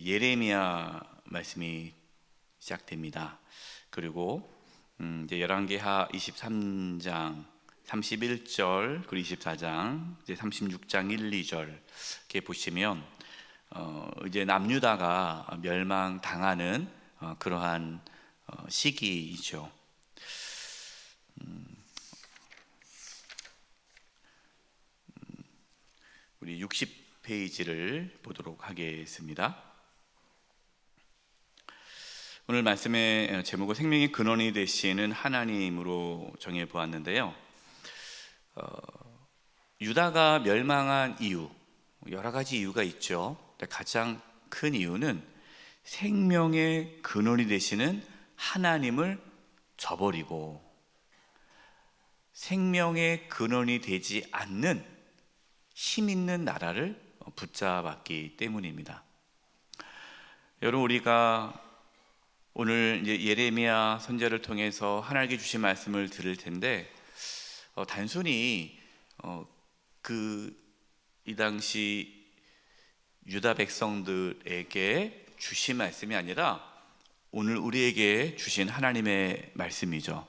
예레미야 말씀이 시작됩니다. 그리고 이제 열왕기하 23장 31절 그리고 24장 이제 36장 1, 2절 이렇게 보시면 이제 남유다가 멸망당하는 그러한 시기이죠. 우리 60페이지를 보도록 하겠습니다. 오늘 말씀의 제목은 생명의 근원이 되시는 하나님으로 정해 보았는데요. 유다가 멸망한 이유, 여러 가지 이유가 있죠. 가장 큰 이유는 생명의 근원이 되시는 하나님을 저버리고 생명의 근원이 되지 않는 힘 있는 나라를 붙잡았기 때문입니다. 여러분, 우리가 오늘 이제 예레미야 선지자를 통해서 하나님께 주신 말씀을 들을 텐데 단순히 이 당시 유다 백성들에게 주신 말씀이 아니라 오늘 우리에게 주신 하나님의 말씀이죠.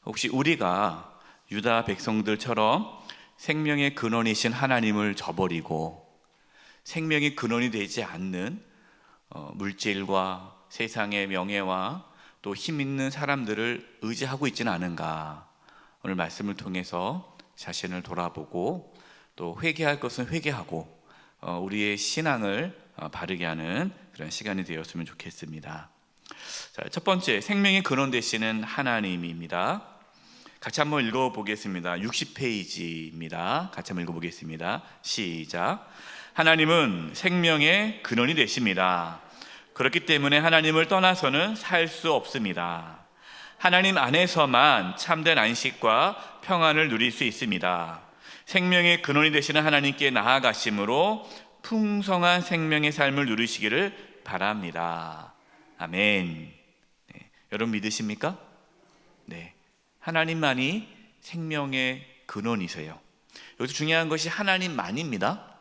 혹시 우리가 유다 백성들처럼 생명의 근원이신 하나님을 저버리고 생명의 근원이 되지 않는 물질과 세상의 명예와 또 힘 있는 사람들을 의지하고 있지는 않은가? 오늘 말씀을 통해서 자신을 돌아보고 또 회개할 것은 회개하고 우리의 신앙을 바르게 하는 그런 시간이 되었으면 좋겠습니다. 자, 첫 번째, 생명의 근원 되시는 하나님입니다. 같이 한번 읽어보겠습니다. 60페이지입니다. 같이 한번 읽어보겠습니다. 시작. 하나님은 생명의 근원이 되십니다. 그렇기 때문에 하나님을 떠나서는 살 수 없습니다. 하나님 안에서만 참된 안식과 평안을 누릴 수 있습니다. 생명의 근원이 되시는 하나님께 나아가심으로 풍성한 생명의 삶을 누리시기를 바랍니다. 아멘. 네. 여러분 믿으십니까? 네. 하나님만이 생명의 근원이세요. 여기서 중요한 것이 하나님만입니다.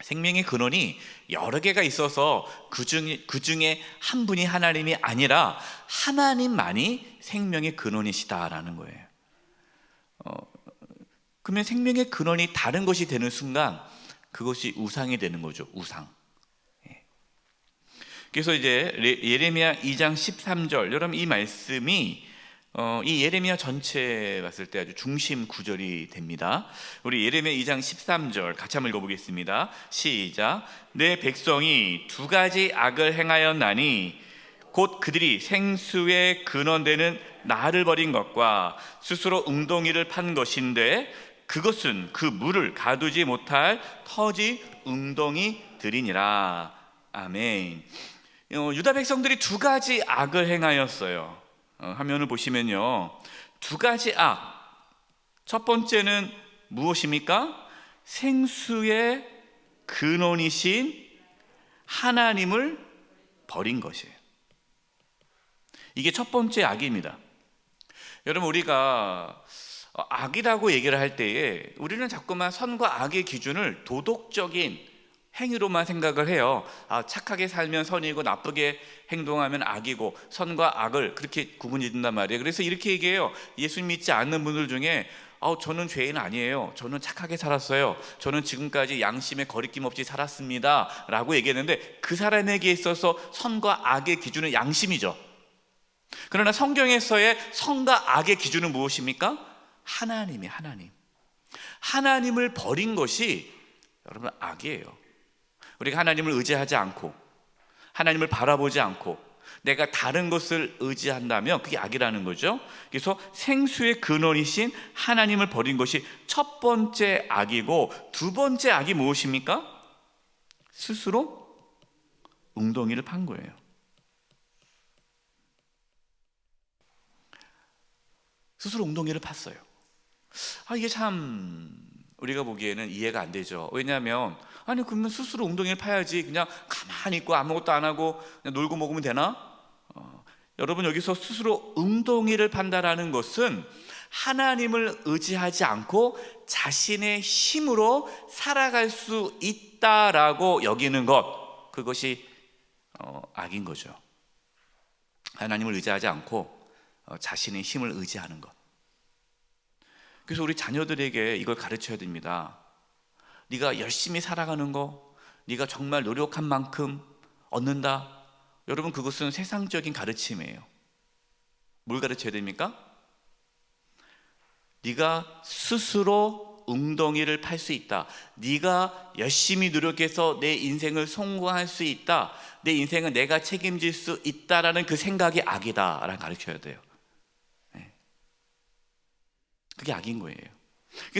생명의 근원이 여러 개가 있어서 그 중에 한 분이 하나님이 아니라 하나님만이 생명의 근원이시다라는 거예요. 그러면 생명의 근원이 다른 것이 되는 순간 그것이 우상이 되는 거죠. 우상. 그래서 이제 예레미야 2장 13절, 여러분 이 말씀이 이 예레미야 전체에 봤을 때 아주 중심 구절이 됩니다. 우리 예레미야 2장 13절 같이 한번 읽어보겠습니다. 시작. 내 백성이 두 가지 악을 행하였나니 곧 그들이 생수의 근원되는 나를 버린 것과 스스로 웅덩이를 판 것인데 그것은 그 물을 가두지 못할 터지 웅덩이들이니라. 아멘. 유다 백성들이 두 가지 악을 행하였어요. 화면을 보시면요, 두 가지 악. 첫 번째는 무엇입니까? 생수의 근원이신 하나님을 버린 것이에요. 이게 첫 번째 악입니다. 여러분, 우리가 악이라고 얘기를 할 때에 우리는 자꾸만 선과 악의 기준을 도덕적인 행위로만 생각을 해요. 착하게 살면 선이고 나쁘게 행동하면 악이고 선과 악을 그렇게 구분이 된단 말이에요. 그래서 이렇게 얘기해요. 예수 믿지 않는 분들 중에 저는 죄인 아니에요. 저는 착하게 살았어요. 저는 지금까지 양심에 거리낌 없이 살았습니다 라고 얘기했는데 그 사람에게 있어서 선과 악의 기준은 양심이죠. 그러나 성경에서의 선과 악의 기준은 무엇입니까? 하나님이 하나님을 버린 것이 여러분 악이에요. 우리가 하나님을 의지하지 않고 하나님을 바라보지 않고 내가 다른 것을 의지한다면 그게 악이라는 거죠. 그래서 생수의 근원이신 하나님을 버린 것이 첫 번째 악이고, 두 번째 악이 무엇입니까? 스스로 웅덩이를 판 거예요. 스스로 웅덩이를 팠어요. 이게 참 우리가 보기에는 이해가 안 되죠. 왜냐하면 그러면 스스로 웅덩이를 파야지 그냥 가만히 있고 아무것도 안 하고 그냥 놀고 먹으면 되나? 여러분, 여기서 스스로 웅덩이를 판다라는 것은 하나님을 의지하지 않고 자신의 힘으로 살아갈 수 있다라고 여기는 것, 그것이 악인 거죠. 하나님을 의지하지 않고 자신의 힘을 의지하는 것. 그래서 우리 자녀들에게 이걸 가르쳐야 됩니다. 네가 열심히 살아가는 거, 네가 정말 노력한 만큼 얻는다. 여러분, 그것은 세상적인 가르침이에요. 뭘 가르쳐야 됩니까? 네가 스스로 웅덩이를 팔 수 있다. 네가 열심히 노력해서 내 인생을 성공할 수 있다. 내 인생은 내가 책임질 수 있다라는 그 생각이 악이다라는 가르쳐야 돼요. 그게 악인 거예요.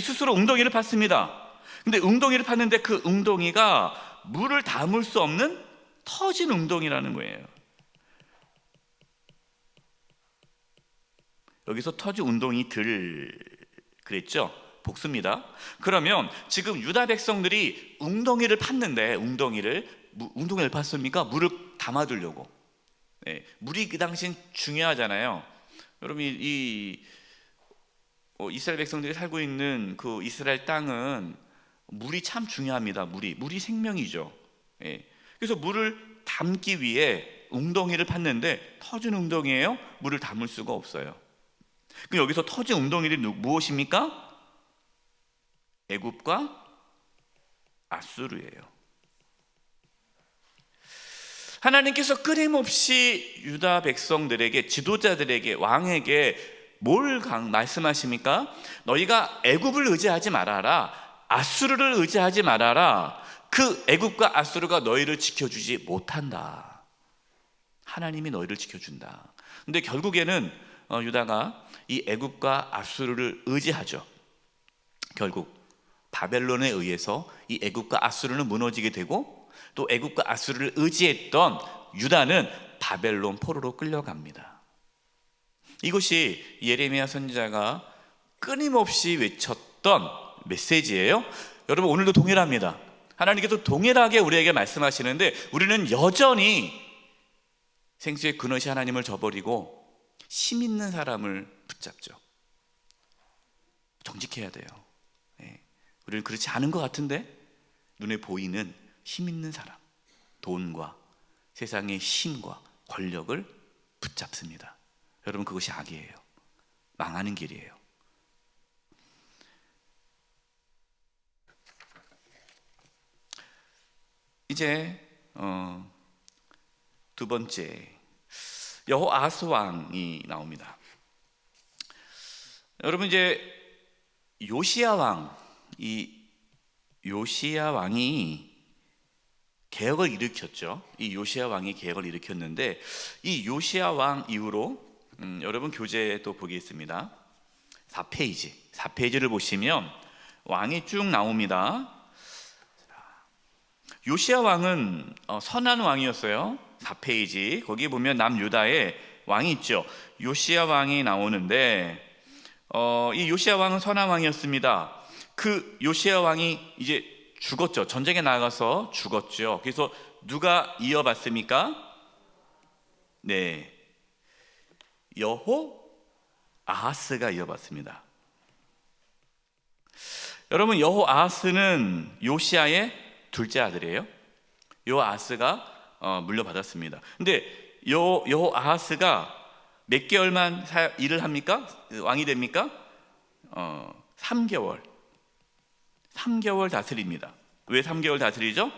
스스로 웅덩이를 팠습니다. 근데 웅덩이를 팠는데 그 웅덩이가 물을 담을 수 없는 터진 웅덩이라는 거예요. 여기서 터진 웅덩이들 그랬죠? 복수입니다. 그러면 지금 유다 백성들이 웅덩이를 팠는데 웅덩이를 팠습니까? 물을 담아두려고. 물이 그 당시엔 중요하잖아요. 여러분, 이스라엘 백성들이 살고 있는 그 이스라엘 땅은 물이 참 중요합니다. 물이 생명이죠. 그래서 물을 담기 위해 웅덩이를 팠는데 터진 웅덩이에요. 물을 담을 수가 없어요. 그럼 여기서 터진 웅덩이들이 무엇입니까? 애굽과 아수르예요. 하나님께서 끊임없이 유다 백성들에게, 지도자들에게, 왕에게 뭘 말씀하십니까? 너희가 애굽을 의지하지 말아라. 아수르를 의지하지 말아라. 그 애굽과 아수르가 너희를 지켜주지 못한다. 하나님이 너희를 지켜준다. 근데 결국에는 유다가 이 애굽과 아수르를 의지하죠. 결국 바벨론에 의해서 이 애굽과 아수르는 무너지게 되고, 또 애굽과 아수르를 의지했던 유다는 바벨론 포로로 끌려갑니다. 이것이 예레미야 선지자가 끊임없이 외쳤던 메시지예요. 여러분, 오늘도 동일합니다. 하나님께서 동일하게 우리에게 말씀하시는데 우리는 여전히 생수의 근원이 하나님을 저버리고 힘 있는 사람을 붙잡죠. 정직해야 돼요. 우리는 그렇지 않은 것 같은데 눈에 보이는 힘 있는 사람, 돈과 세상의 힘과 권력을 붙잡습니다. 여러분, 그것이 악이에요. 망하는 길이에요. 이제 두 번째, 여호아스 왕이 나옵니다. 여러분, 이제 요시야 왕이 개혁을 일으켰죠. 이 요시야 왕이 개혁을 일으켰는데, 이 요시야 왕 이후로 여러분 교재에 또 보겠습니다. 4페이지를 보시면 왕이 쭉 나옵니다. 요시야 왕은 선한 왕이었어요. 4페이지 거기 보면 남유다에 왕이 있죠. 요시야 왕이 나오는데 이 요시야 왕은 선한 왕이었습니다. 그 요시야 왕이 이제 죽었죠. 전쟁에 나가서 죽었죠. 그래서 누가 이어받습니까? 네, 여호아하스가 이어받습니다. 여러분, 여호아하스는 요시야의 둘째 아들이에요. 여호아하스가 물려받았습니다. 근데 여호아하스가 몇 개월만 일을 합니까? 왕이 됩니까? 3개월 다스립니다. 왜 3개월 다스리죠?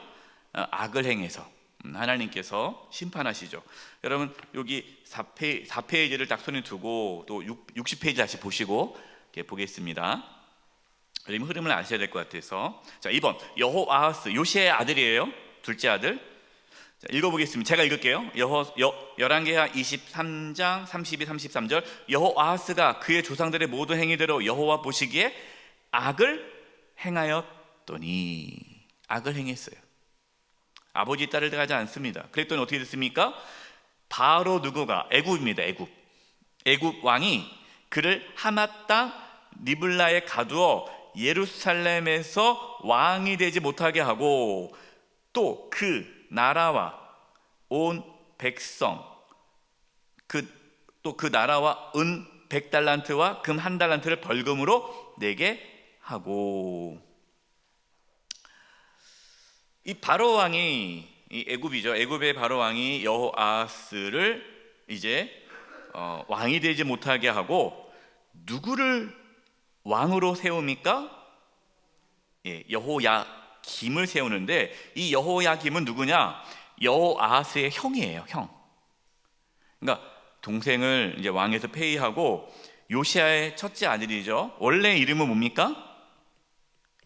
악을 행해서 하나님께서 심판하시죠. 여러분, 여기 4페이지를 딱 손에 두고 또 60페이지 다시 보시고 이렇게 보겠습니다. 여러분, 흐름을 아셔야 될 것 같아서. 자, 2번 여호아하스, 요시야의 아들이에요. 둘째 아들. 자, 읽어보겠습니다. 제가 읽을게요. 열왕기하 23장 32, 33절. 여호아하스가 그의 조상들의 모든 행위대로 여호와 보시기에 악을 행하였더니, 악을 행했어요. 아버지 딸을 대하지 않습니다. 그랬더니 어떻게 됐습니까? 바로 누구가? 애굽입니다. 애굽 왕이 그를 하맛 땅 리블라에 가두어 예루살렘에서 왕이 되지 못하게 하고, 또 그 나라와 온 백성, 또 그 나라와 은 100달란트와 금 1달란트를 벌금으로 내게 하고. 이 바로 왕이 이 애굽이죠. 애굽의 바로 왕이 여호아하스를 이제 왕이 되지 못하게 하고 누구를 왕으로 세웁니까? 예, 여호야김을 세우는데 이 여호야김은 누구냐? 여호아하스의 형이에요, 형. 그러니까 동생을 이제 왕에서 폐위하고 요시야의 첫째 아들이죠. 원래 이름은 뭡니까?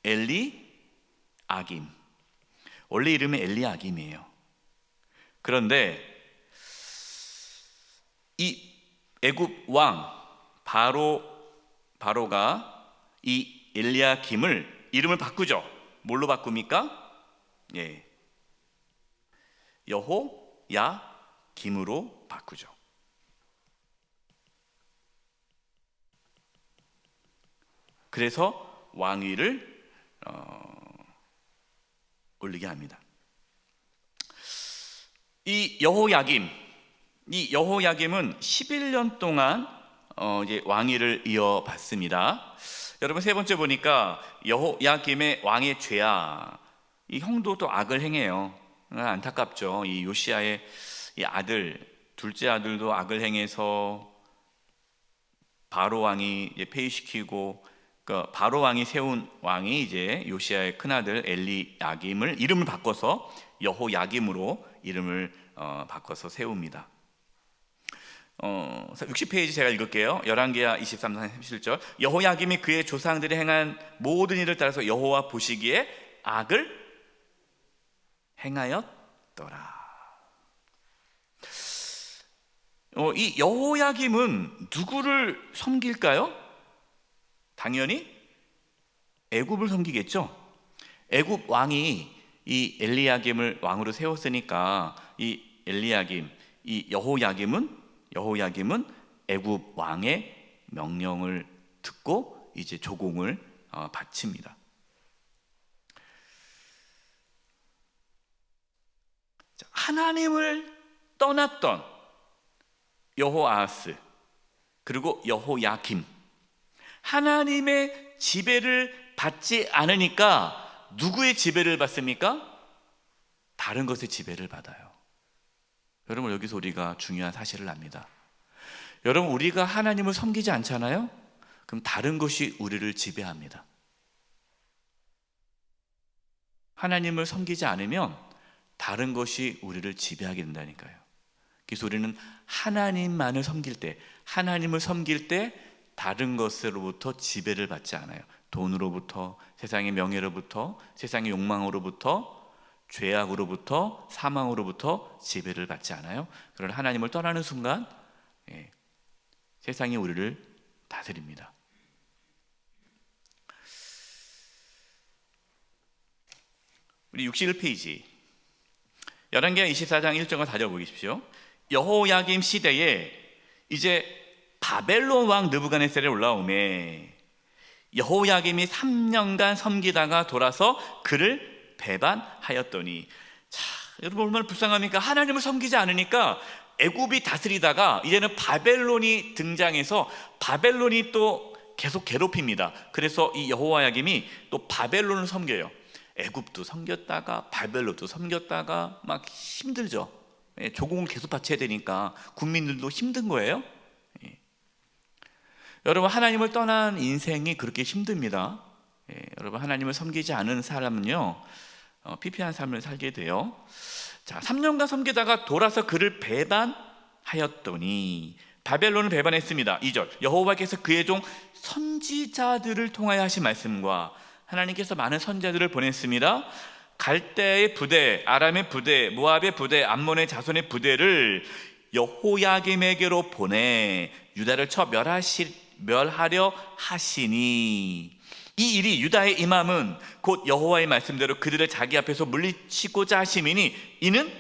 엘리아김. 원래 이름은 엘리아김이에요. 그런데 이 애굽 왕 바로가 이 엘리야김을 이름을 바꾸죠. 뭘로 바꿉니까? 예, 여호야김으로 바꾸죠. 그래서 왕위를 올리게 합니다. 이 여호야김은 11년 동안 이제 왕위를 이어받습니다. 여러분 세 번째 보니까 여호야김의 왕의 죄야. 이 형도 또 악을 행해요. 안타깝죠. 이 요시야의 이 둘째 아들도 악을 행해서 바로 왕이 이제 폐위시키고, 그러니까 바로 왕이 세운 왕이 이제 요시야의 큰아들 엘리야김을 이름을 바꿔서 여호야김으로 이름을 바꿔서 세웁니다. 60페이지 제가 읽을게요. 열왕기하 23장 37절. 여호야김이 그의 조상들이 행한 모든 일을 따라서 여호와 보시기에 악을 행하였더라. 이 여호야김은 누구를 섬길까요? 당연히 애굽을 섬기겠죠. 애굽 왕이 이 엘리야김을 왕으로 세웠으니까 이 여호야김은 애굽 왕의 명령을 듣고 이제 조공을 바칩니다. 하나님을 떠났던 여호아하스 그리고 여호야김, 하나님의 지배를 받지 않으니까 누구의 지배를 받습니까? 다른 것의 지배를 받아요. 여러분 여기서 우리가 중요한 사실을 압니다. 여러분 우리가 하나님을 섬기지 않잖아요? 그럼 다른 것이 우리를 지배합니다. 하나님을 섬기지 않으면 다른 것이 우리를 지배하게 된다니까요. 그래서 우리는 하나님만을 섬길 때, 하나님을 섬길 때 다른 것으로부터 지배를 받지 않아요. 돈으로부터, 세상의 명예로부터, 세상의 욕망으로부터, 죄악으로부터, 사망으로부터 지배를 받지 않아요. 그러나 하나님을 떠나는 순간 세상이 우리를 다스립니다. 우리 61페이지 열왕기하 24장 1절과 4절 보십시오. 여호야김 시대에 이제 바벨론 왕 느부갓네살이 올라오매 여호야김이 3년간 섬기다가 돌아서 그를 배반하였더니, 자, 여러분 얼마나 불쌍합니까? 하나님을 섬기지 않으니까 애굽이 다스리다가 이제는 바벨론이 등장해서 바벨론이 또 계속 괴롭힙니다. 그래서 이 여호야김이 또 바벨론을 섬겨요. 애굽도 섬겼다가 바벨론도 섬겼다가 막 힘들죠. 조공을 계속 바쳐야 되니까 국민들도 힘든 거예요. 여러분 하나님을 떠난 인생이 그렇게 힘듭니다. 여러분 하나님을 섬기지 않은 사람은요 피폐한 삶을 살게 돼요. 자, 3년간 섬기다가 돌아서 그를 배반하였더니, 바벨론을 배반했습니다. 2절 여호와께서 그의 종 선지자들을 통하여 하신 말씀과, 하나님께서 많은 선지자들을 보냈습니다. 갈대의 부대, 아람의 부대, 모압의 부대, 암몬의 자손의 부대를 여호야김에게로 보내 유다를 쳐 멸하려 하시니, 이 일이 유다에 임함은 곧 여호와의 말씀대로 그들을 자기 앞에서 물리치고자 하심이니, 이는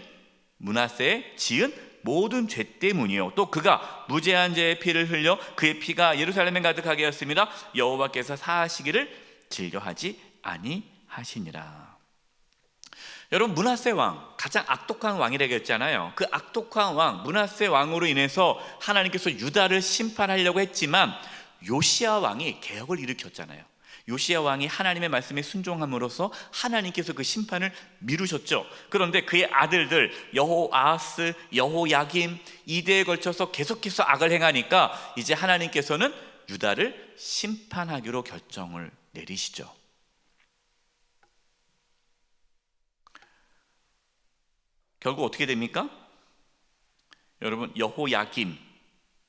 므낫세의 지은 모든 죄 때문이요 또 그가 무죄한 자의 피를 흘려 그의 피가 예루살렘에 가득하게 하였습니다. 여호와께서 사하시기를 즐겨하지 아니하시니라. 여러분 므낫세 왕, 가장 악독한 왕이라고 했잖아요. 그 악독한 왕 므낫세 왕으로 인해서 하나님께서 유다를 심판하려고 했지만 요시야 왕이 개혁을 일으켰잖아요. 요시야 왕이 하나님의 말씀에 순종함으로써 하나님께서 그 심판을 미루셨죠. 그런데 그의 아들들 여호아하스, 여호야김 2대에 걸쳐서 계속해서 악을 행하니까 이제 하나님께서는 유다를 심판하기로 결정을 내리시죠. 결국 어떻게 됩니까? 여러분, 여호야김,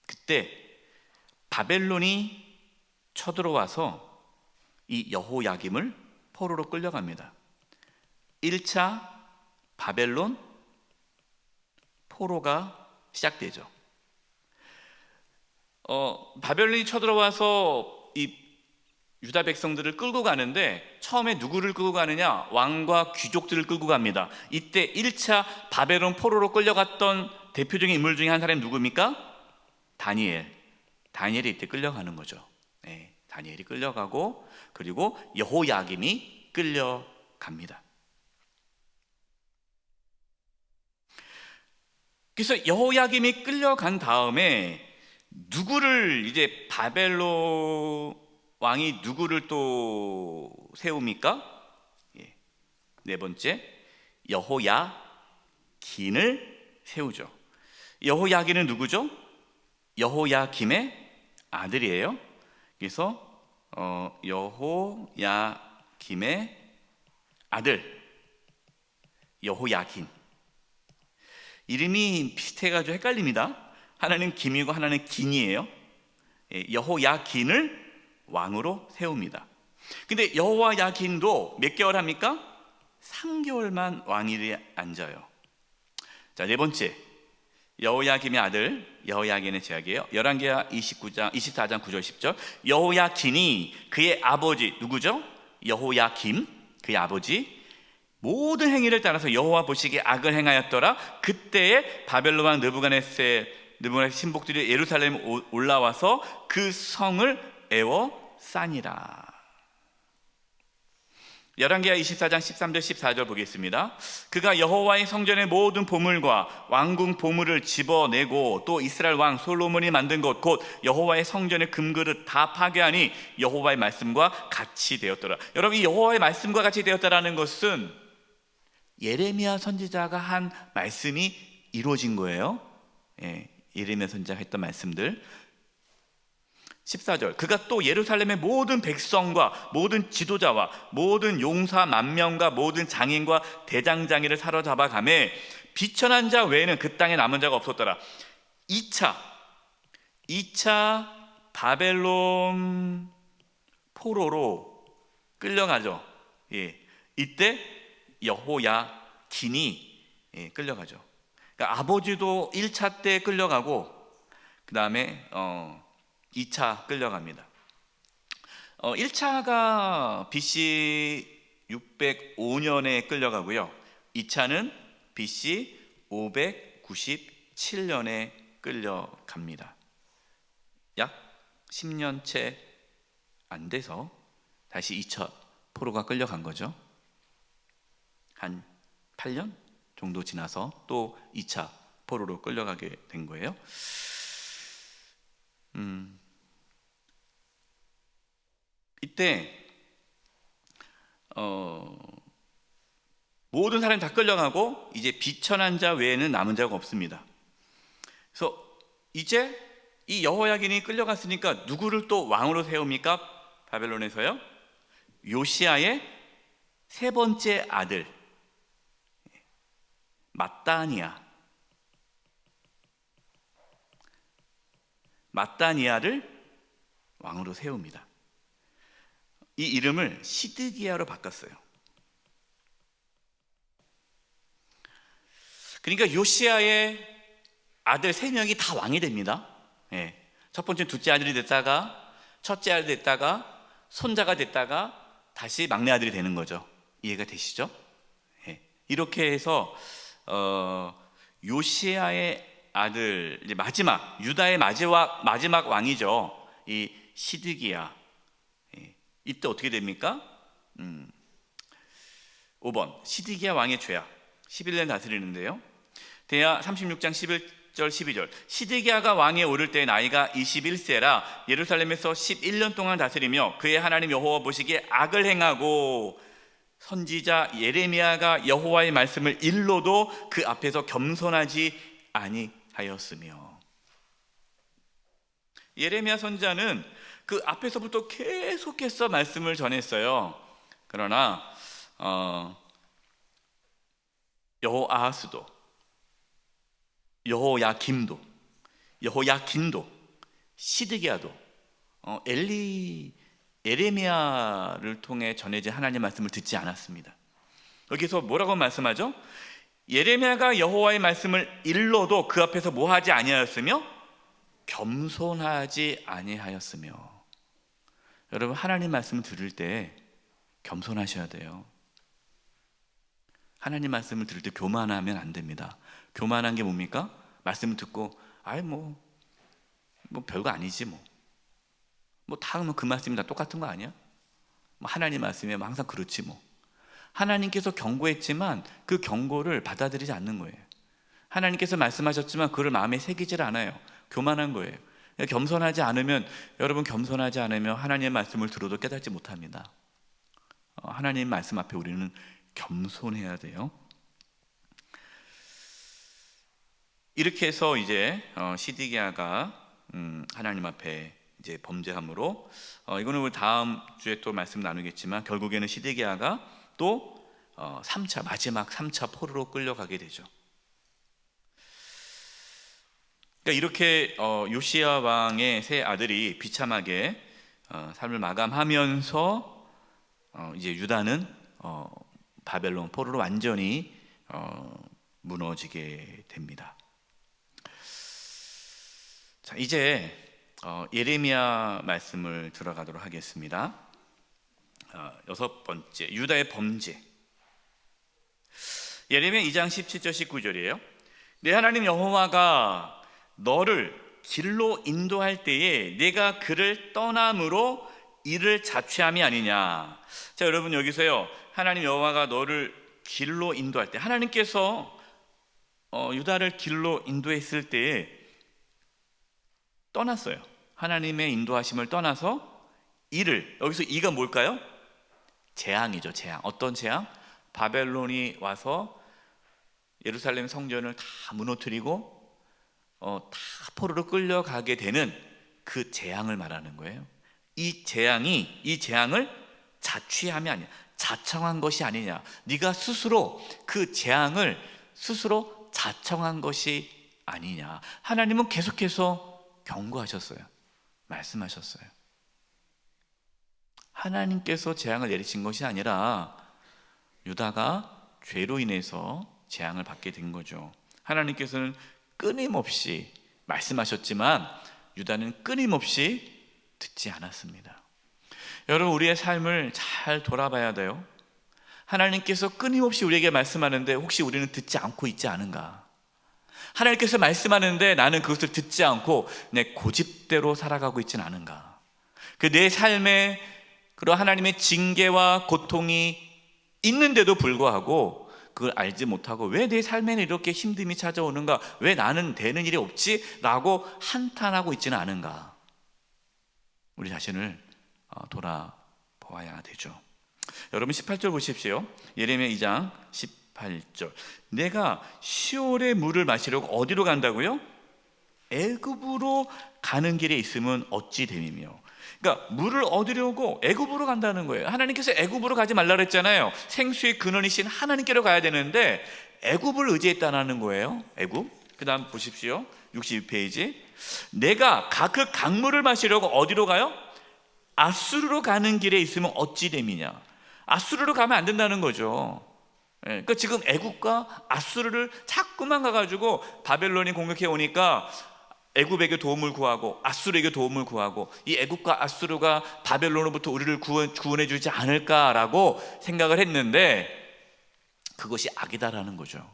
그때 바벨론이 쳐들어와서 이 여호야김을 포로로 끌려갑니다. 1차 바벨론 포로가 시작되죠. 바벨론이 쳐들어와서 이 유다 백성들을 끌고 가는데 처음에 누구를 끌고 가느냐? 왕과 귀족들을 끌고 갑니다. 이때 1차 바벨론 포로로 끌려갔던 대표적인 인물 중에 한 사람이 누굽니까? 다니엘이 이때 끌려가는 거죠. 네, 다니엘이 끌려가고 그리고 여호야김이 끌려갑니다. 그래서 여호야김이 끌려간 다음에 누구를 이제 바벨론 왕이 누구를 또 세웁니까? 네 번째, 여호야긴을 세우죠. 여호야긴은 누구죠? 여호야김의 아들이에요. 그래서 여호야김의 아들 여호야긴. 이름이 비슷해가지고 헷갈립니다. 하나는 김이고 하나는 긴이에요. 여호야긴을 왕으로 세웁니다. 근데 여호야긴도 몇 개월 합니까? 3개월만 왕위에 앉아요. 자, 네 번째, 여호야김의 아들 여호야긴의 제약이에요. 열왕기하 24장 9절 10절. 여호야긴이 그의 아버지 누구죠? 여호야김, 그의 아버지 모든 행위를 따라서 여호와 보시기에 악을 행하였더라. 그때에 바벨론 왕 느부갓네살 신복들이 예루살렘에 올라와서 그 성을 애워싸니라. 열왕기하 24장 13절 14절 보겠습니다. 그가 여호와의 성전의 모든 보물과 왕궁 보물을 집어내고 또 이스라엘 왕 솔로몬이 만든 것 곧 여호와의 성전의 금그릇 다 파괴하니 여호와의 말씀과 같이 되었더라. 여러분, 이 여호와의 말씀과 같이 되었다라는 것은 예레미야 선지자가 한 말씀이 이루어진 거예요. 예레미야 선지자가 했던 말씀들. 14절, 그가 또 예루살렘의 모든 백성과 모든 지도자와 모든 용사 만명과 모든 장인과 대장장이를 사로잡아 가매 비천한 자 외에는 그 땅에 남은 자가 없었더라. 2차 바벨론 포로로 끌려가죠. 이때 여호야긴이 끌려가죠. 그러니까 아버지도 1차 때 끌려가고 그 다음에 2차 끌려갑니다. 1차가 BC 605년에 끌려가고요. 2차는 BC 597년에 끌려갑니다. 약 10년 채 안 돼서 다시 2차 포로가 끌려간 거죠. 한 8년 정도 지나서 또 2차 포로로 끌려가게 된 거예요. 이때 모든 사람이 다 끌려가고 이제 비천한 자 외에는 남은 자가 없습니다. 그래서 이제 이 여호야긴이 끌려갔으니까 누구를 또 왕으로 세웁니까? 바벨론에서요. 요시야의 세 번째 아들 mat단이야를 왕으로 세웁니다. 이 이름을 시드기야로 바꿨어요. 그러니까 요시야의 아들 3명이 다 왕이 됩니다. 첫 번째 둘째 아들이 됐다가 첫째 아들이 됐다가 손자가 됐다가 다시 막내 아들이 되는 거죠. 이해가 되시죠? 이렇게 해서 요시야의 아들, 이제 마지막 유다의 마지막 왕이죠. 이 시드기야. 이때 어떻게 됩니까? 5번 시드기야 왕의 죄악. 11년 다스리는데요. 대하 36장 11절 12절 시드기야가 왕에 오를 때 나이가 21세라 예루살렘에서 11년 동안 다스리며 그의 하나님 여호와 보시기에 악을 행하고 선지자 예레미야가 여호와의 말씀을 일러도 그 앞에서 겸손하지 아니하였으며. 예레미야 선지자는 그 앞에서부터 계속해서 말씀을 전했어요. 그러나 여호아하스도, 여호야김도, 시드기야도 예레미야를 통해 전해진 하나님의 말씀을 듣지 않았습니다. 여기서 뭐라고 말씀하죠? 예레미야가 여호와의 말씀을 일러도 그 앞에서 뭐하지 아니하였으며 겸손하지 아니하였으며. 여러분, 하나님 말씀을 들을 때 겸손하셔야 돼요. 하나님 말씀을 들을 때 교만하면 안 됩니다. 교만한 게 뭡니까? 말씀을 듣고 뭐 별거 아니지 다 그 말씀이 다 똑같은 거 아니야? 하나님 말씀이 항상 그렇지 하나님께서 경고했지만 그 경고를 받아들이지 않는 거예요. 하나님께서 말씀하셨지만 그걸 마음에 새기질 않아요. 교만한 거예요. 겸손하지 않으면, 여러분, 겸손하지 않으면 하나님의 말씀을 들어도 깨닫지 못합니다. 하나님 말씀 앞에 우리는 겸손해야 돼요. 이렇게 해서 이제 시드기야가 하나님 앞에 이제 범죄함으로, 이거는 우리 다음 주에 또 말씀 나누겠지만 결국에는 시드기야가 또 3차, 마지막 3차 포로로 끌려가게 되죠. 그러니까 이렇게 요시야 왕의 세 아들이 비참하게 삶을 마감하면서 이제 유다는 바벨론 포로로 완전히 무너지게 됩니다. 자, 이제 예레미야 말씀을 들어가도록 하겠습니다. 6번째, 유다의 범죄. 예레미야 2장 17절 19절이에요. 내 하나님 여호와가 너를 길로 인도할 때에 내가 그를 떠남으로 이를 자취함이 아니냐. 자, 여러분, 여기서요, 하나님 여호와가 너를 길로 인도할 때, 하나님께서 유다를 길로 인도했을 때에 떠났어요. 하나님의 인도하심을 떠나서 이를, 여기서 이가 뭘까요? 재앙이죠. 재앙. 어떤 재앙? 바벨론이 와서 예루살렘 성전을 다 무너뜨리고 다 포로로 끌려가게 되는 그 재앙을 말하는 거예요. 이 재앙을 자취함이 아니야, 자청한 것이 아니냐. 네가 스스로 그 재앙을 스스로 자청한 것이 아니냐. 하나님은 계속해서 경고하셨어요. 말씀하셨어요. 하나님께서 재앙을 내리신 것이 아니라 유다가 죄로 인해서 재앙을 받게 된 거죠. 하나님께서는 끊임없이 말씀하셨지만 유다는 끊임없이 듣지 않았습니다. 여러분, 우리의 삶을 잘 돌아봐야 돼요. 하나님께서 끊임없이 우리에게 말씀하는데 혹시 우리는 듣지 않고 있지 않은가? 하나님께서 말씀하는데 나는 그것을 듣지 않고 내 고집대로 살아가고 있지는 않은가? 그 내 삶에 그런 하나님의 징계와 고통이 있는데도 불구하고 그걸 알지 못하고 왜 내 삶에는 이렇게 힘듦이 찾아오는가? 왜 나는 되는 일이 없지? 라고 한탄하고 있지는 않은가? 우리 자신을 돌아보아야 되죠. 여러분, 18절 보십시오. 예레미야 2장 18절. 내가 시올의 물을 마시려고 어디로 간다고요? 애굽으로 가는 길에 있으면 어찌 됨이며. 그러니까 물을 얻으려고 애굽으로 간다는 거예요. 하나님께서 애굽으로 가지 말라 그랬잖아요. 생수의 근원이신 하나님께로 가야 되는데 애굽을 의지했다는 거예요. 애굽. 그 다음 보십시오. 62페이지. 내가 그 강물을 마시려고 어디로 가요? 아수르로 가는 길에 있으면 어찌 됨이냐. 아수르로 가면 안 된다는 거죠. 그러니까 지금 애굽과 아수르를 자꾸만 가가지고 바벨론이 공격해 오니까 애굽에게 도움을 구하고 아수르에게 도움을 구하고 이 애굽과 아수르가 바벨론으로부터 우리를 구원해 주지 않을까라고 생각을 했는데 그것이 악이다라는 거죠.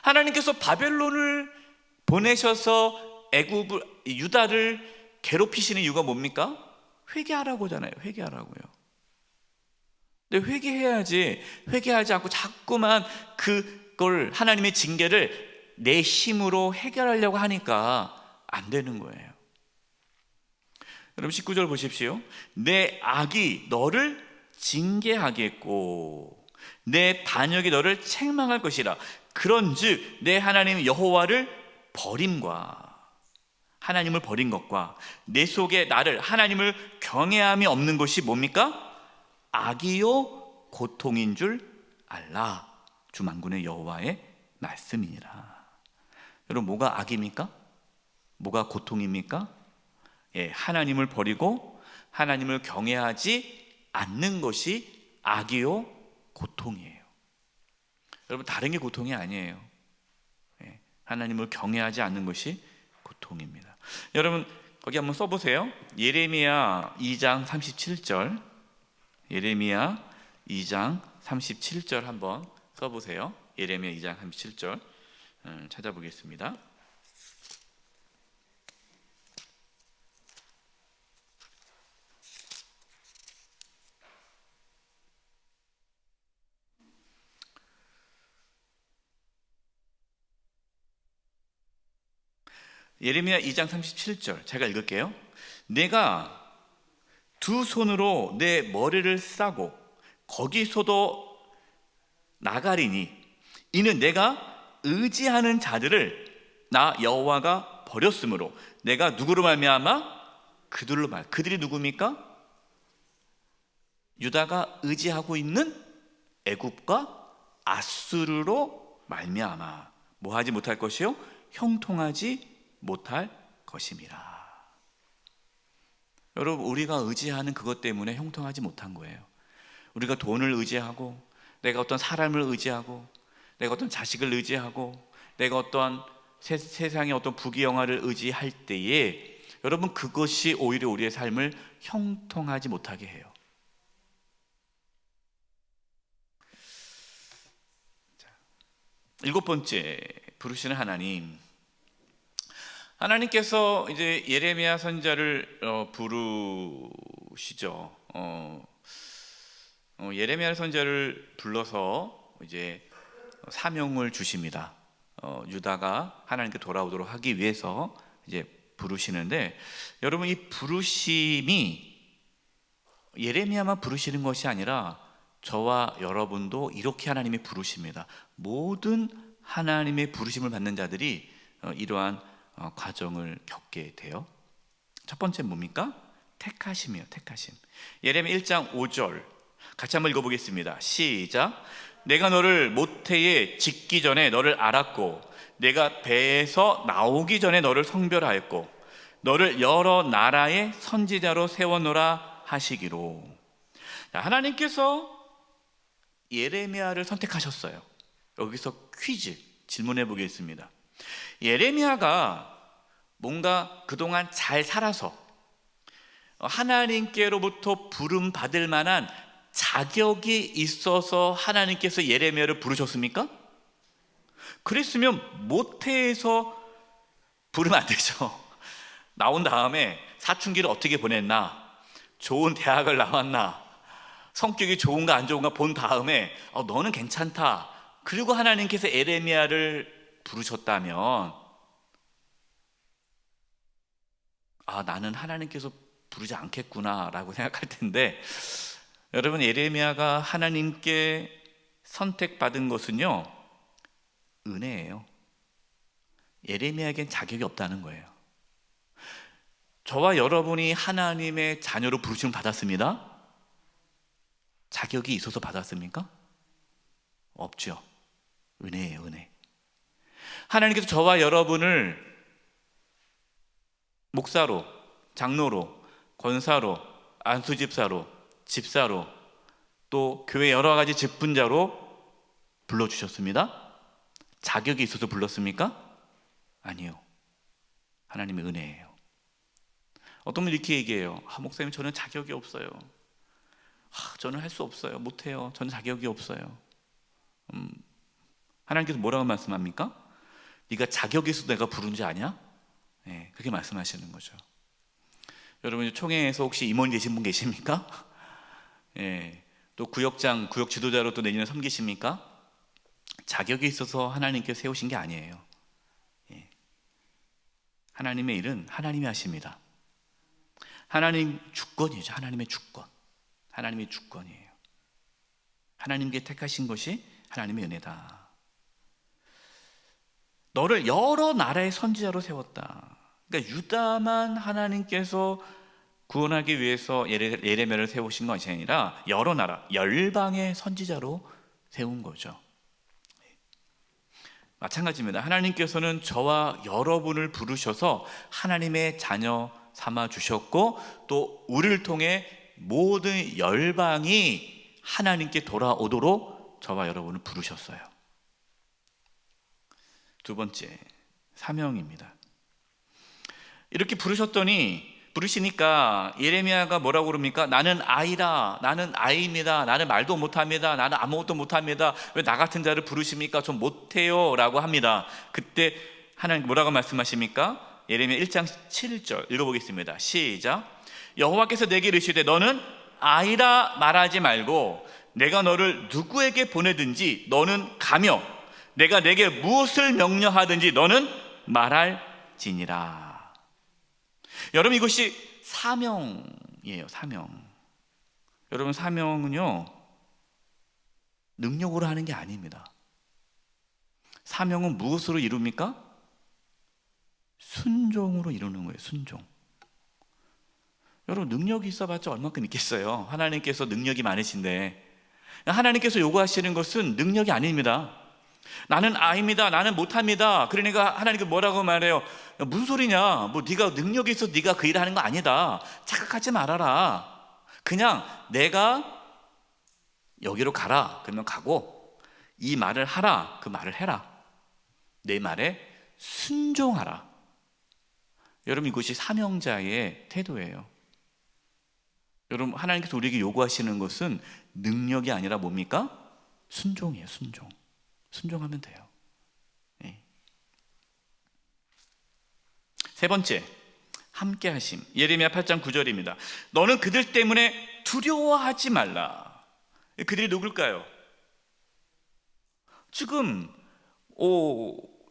하나님께서 바벨론을 보내셔서 유다를 괴롭히시는 이유가 뭡니까? 회개하라고잖아요. 회개하라고요. 근데 회개하지 않고 자꾸만 그걸 하나님의 징계를 내 힘으로 해결하려고 하니까 안 되는 거예요. 여러분 19절 보십시오. 내 악이 너를 징계하겠고 내 반역이 너를 책망할 것이라. 그런즉 내 하나님 여호와를 버림과 하나님을 버린 것과 내 속에 나를 하나님을 경외함이 없는 것이 뭡니까? 악이요 고통인 줄 알라. 주 만군의 여호와의 말씀이니라. 여러분 뭐가 악입니까? 뭐가 고통입니까? 하나님을 버리고 하나님을 경외하지 않는 것이 악이요 고통이에요. 여러분 다른 게 고통이 아니에요. 하나님을 경외하지 않는 것이 고통입니다. 여러분 거기 한번 써보세요. 예레미야 2장 37절. 예레미야 2장 37절 한번 써보세요. 예레미야 2장 37절 찾아보겠습니다. 예레미야 2장 37절 제가 읽을게요. 내가 두 손으로 내 머리를 싸고 거기서도 나가리니 이는 내가 의지하는 자들을 나 여호와가 버렸으므로 내가 누구로 말미암아 그들로 말. 그들이 누굽니까? 유다가 의지하고 있는 애굽과 아수르로 말미암아 뭐 하지 못할 것이요? 형통하지 못할 것임이라. 여러분 우리가 의지하는 그것 때문에 형통하지 못한 거예요. 우리가 돈을 의지하고 내가 어떤 사람을 의지하고 내가 어떤 자식을 의지하고 내가 어떤 세상의 어떤 부귀영화를 의지할 때에 여러분 그것이 오히려 우리의 삶을 형통하지 못하게 해요. 자, 7번째 부르시는 하나님. 하나님께서 이제 예레미야 선지자를 부르시죠. 예레미야 선지자를 불러서 이제 사명을 주십니다. 유다가 하나님께 돌아오도록 하기 위해서 이제 부르시는데 여러분 이 부르심이 예레미야만 부르시는 것이 아니라 저와 여러분도 이렇게 하나님이 부르십니다. 모든 하나님의 부르심을 받는 자들이 이러한 과정을 겪게 돼요. 첫 번째 뭡니까? 택하심이에요. 택하심. 예레미야 1장 5절 같이 한번 읽어보겠습니다. 시작. 내가 너를 모태에 짓기 전에 너를 알았고 내가 배에서 나오기 전에 너를 성별하였고 너를 여러 나라의 선지자로 세워놓으라 하시기로. 하나님께서 예레미야를 선택하셨어요. 여기서 퀴즈 질문해 보겠습니다. 예레미야가 뭔가 그동안 잘 살아서 하나님께로부터 부름 받을 만한 자격이 있어서 하나님께서 예레미야를 부르셨습니까? 그랬으면 모태에서 부르면 안 되죠. 나온 다음에 사춘기를 어떻게 보냈나, 좋은 대학을 나왔나, 성격이 좋은가 안 좋은가 본 다음에 너는 괜찮다. 그리고 하나님께서 예레미야를 부르셨다면 나는 하나님께서 부르지 않겠구나 라고 생각할 텐데 여러분 예레미야가 하나님께 선택받은 것은요 은혜예요. 예레미야에겐 자격이 없다는 거예요. 저와 여러분이 하나님의 자녀로 부르심을 받았습니다. 자격이 있어서 받았습니까? 없죠. 은혜예요, 은혜. 하나님께서 저와 여러분을 목사로, 장로로, 권사로, 안수집사로, 집사로, 또 교회 여러 가지 직분자로 불러주셨습니다. 자격이 있어서 불렀습니까? 아니요. 하나님의 은혜예요. 어떤 분이 이렇게 얘기해요. 목사님 저는 자격이 없어요. 저는 할 수 없어요. 못해요. 저는 자격이 없어요. 하나님께서 뭐라고 말씀합니까? 네가 자격이 있어서 내가 부른 줄 아냐? 네, 그렇게 말씀하시는 거죠. 여러분 총회에서 혹시 임원이 되신 분 계십니까? 네, 또 구역장, 구역 지도자로 또 내년에 섬기십니까? 자격이 있어서 하나님께서 세우신 게 아니에요. 하나님의 일은 하나님이 하십니다. 하나님 주권이죠. 하나님의 주권. 하나님의 주권이에요. 하나님께 택하신 것이 하나님의 은혜다. 너를 여러 나라의 선지자로 세웠다. 그러니까 유다만 하나님께서 구원하기 위해서 예레미야를 세우신 것이 아니라 여러 나라, 열방의 선지자로 세운 거죠. 마찬가지입니다. 하나님께서는 저와 여러분을 부르셔서 하나님의 자녀 삼아 주셨고, 또 우리를 통해 모든 열방이 하나님께 돌아오도록 저와 여러분을 부르셨어요. 두 번째, 사명입니다. 이렇게 부르시니까 예레미야가 뭐라고 그럽니까? 나는 아이라, 나는 아이입니다, 나는 말도 못합니다, 나는 아무것도 못합니다, 왜 나 같은 자를 부르십니까? 좀 못해요 라고 합니다. 그때 하나님 뭐라고 말씀하십니까? 예레미야 1장 7절 읽어보겠습니다. 시작. 여호와께서 내게 이르시되 너는 아이라 말하지 말고 내가 너를 누구에게 보내든지 너는 가며 내가 내게 무엇을 명령하든지 너는 말할지니라. 여러분, 이것이 사명이에요. 사명. 여러분, 사명은요 능력으로 하는 게 아닙니다. 사명은 무엇으로 이룹니까? 순종으로 이루는 거예요. 순종. 여러분, 능력이 있어봤자 얼마큼 있겠어요? 하나님께서 능력이 많으신데 하나님께서 요구하시는 것은 능력이 아닙니다. 나는 아입니다, 나는 못합니다. 그러니까 하나님께 뭐라고 말해요? 무슨 소리냐? 뭐 네가 능력이 있어 네가 그 일을 하는 거 아니다. 착각하지 말아라. 그냥 내가 여기로 가라 그러면 가고, 이 말을 하라 그 말을 해라. 내 말에 순종하라. 여러분, 이것이 사명자의 태도예요. 여러분, 하나님께서 우리에게 요구하시는 것은 능력이 아니라 뭡니까? 순종이에요. 순종. 순종하면 돼요. 네. 세 번째, 함께하심. 예레미야 8장 9절입니다. 너는 그들 때문에 두려워하지 말라. 그들이 누굴까요? 지금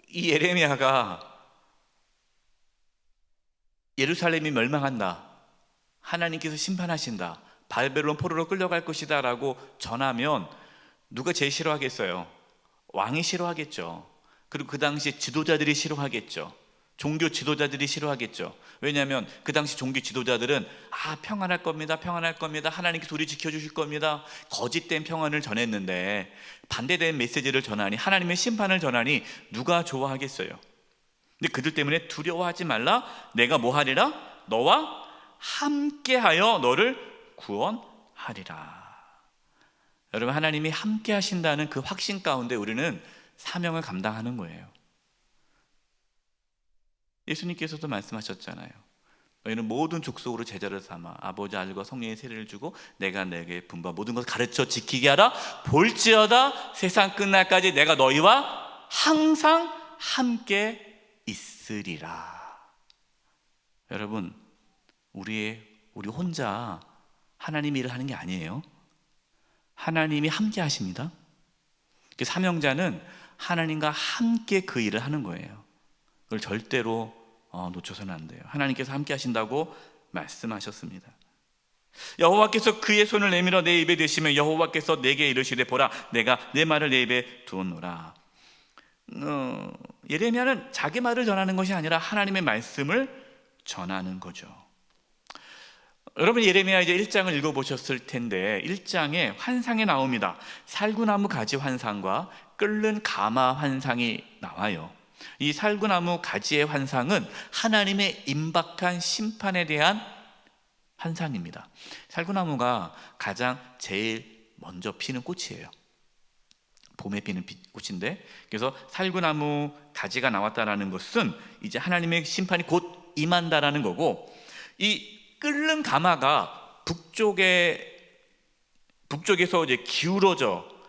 이 예레미야가 예루살렘이 멸망한다, 하나님께서 심판하신다, 바벨론 포로로 끌려갈 것이다 라고 전하면 누가 제일 싫어하겠어요? 왕이 싫어하겠죠. 그리고 그 당시 지도자들이 싫어하겠죠. 종교 지도자들이 싫어하겠죠. 왜냐하면 그 당시 종교 지도자들은 평안할 겁니다, 평안할 겁니다, 하나님께서 우리 지켜주실 겁니다, 거짓된 평안을 전했는데 반대된 메시지를 전하니, 하나님의 심판을 전하니 누가 좋아하겠어요? 근데 그들 때문에 두려워하지 말라. 내가 뭐 하리라? 너와 함께하여 너를 구원하리라. 여러분, 하나님이 함께 하신다는 그 확신 가운데 우리는 사명을 감당하는 거예요. 예수님께서도 말씀하셨잖아요. 너희는 모든 족속으로 제자를 삼아 아버지, 아들과 성령의 세례를 주고 내가 내게 분부한 모든 것을 가르쳐 지키게 하라. 볼지어다 세상 끝날까지 내가 너희와 항상 함께 있으리라. 여러분, 우리 혼자 하나님 일을 하는 게 아니에요. 하나님이 함께 하십니다. 사명자는 하나님과 함께 그 일을 하는 거예요. 그걸 절대로 놓쳐서는 안 돼요. 하나님께서 함께 하신다고 말씀하셨습니다. 여호와께서 그의 손을 내밀어 내 입에 대시면 여호와께서 내게 이르시되 보라 내가 내 말을 내 입에 두었노라. 예레미야는 자기 말을 전하는 것이 아니라 하나님의 말씀을 전하는 거죠. 여러분, 예레미야 이제 1장을 읽어보셨을 텐데 1장에 환상이 나옵니다. 살구나무 가지 환상과 끓는 가마 환상이 나와요. 이 살구나무 가지의 환상은 하나님의 임박한 심판에 대한 환상입니다. 살구나무가 가장 제일 먼저 피는 꽃이에요. 봄에 피는 꽃인데, 그래서 살구나무 가지가 나왔다라는 것은 이제 하나님의 심판이 곧 임한다라는 거고, 이 끓는 가마가 북쪽에서 이제 기울어져서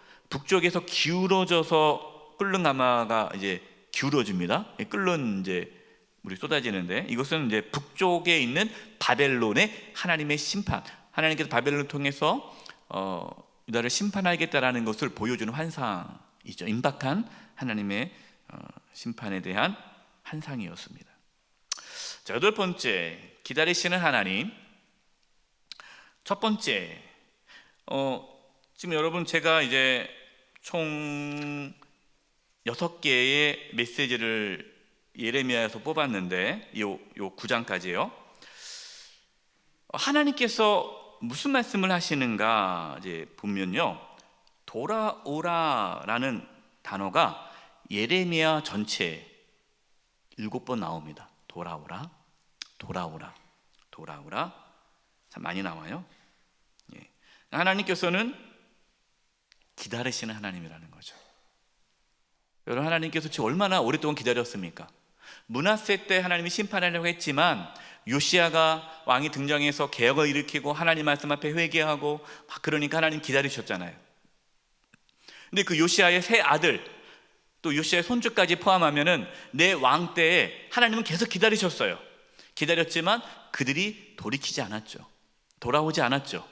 끓는 가마가 이제 기울어집니다. 끓는 이제 물이 쏟아지는데, 이것은 이제 북쪽에 있는 바벨론의 하나님의 심판, 하나님께서 바벨론을 통해서 유다를 심판하겠다라는 것을 보여주는 환상이죠. 임박한 하나님의 심판에 대한 환상이었습니다. 자, 여덟 번째, 기다리시는 하나님. 첫 번째, 지금 여러분 제가 이제 총 6개의 메시지를 예레미야에서 뽑았는데 요 9장까지요. 하나님께서 무슨 말씀을 하시는가 이제 보면요, 돌아오라라는 단어가 예레미야 전체 7번 나옵니다. 돌아오라, 돌아오라, 돌아오라. 참 많이 나와요. 예. 하나님께서는 기다리시는 하나님이라는 거죠. 여러분, 하나님께서 지금 얼마나 오랫동안 기다렸습니까? 므낫세 때 하나님이 심판하려고 했지만 요시야가 왕이 등장해서 개혁을 일으키고 하나님 말씀 앞에 회개하고 막 그러니까 하나님 기다리셨잖아요. 근데 그 요시야의 세 아들, 또 요시야의 손주까지 포함하면은 내 왕 때에 하나님은 계속 기다리셨어요. 기다렸지만 그들이 돌이키지 않았죠. 돌아오지 않았죠.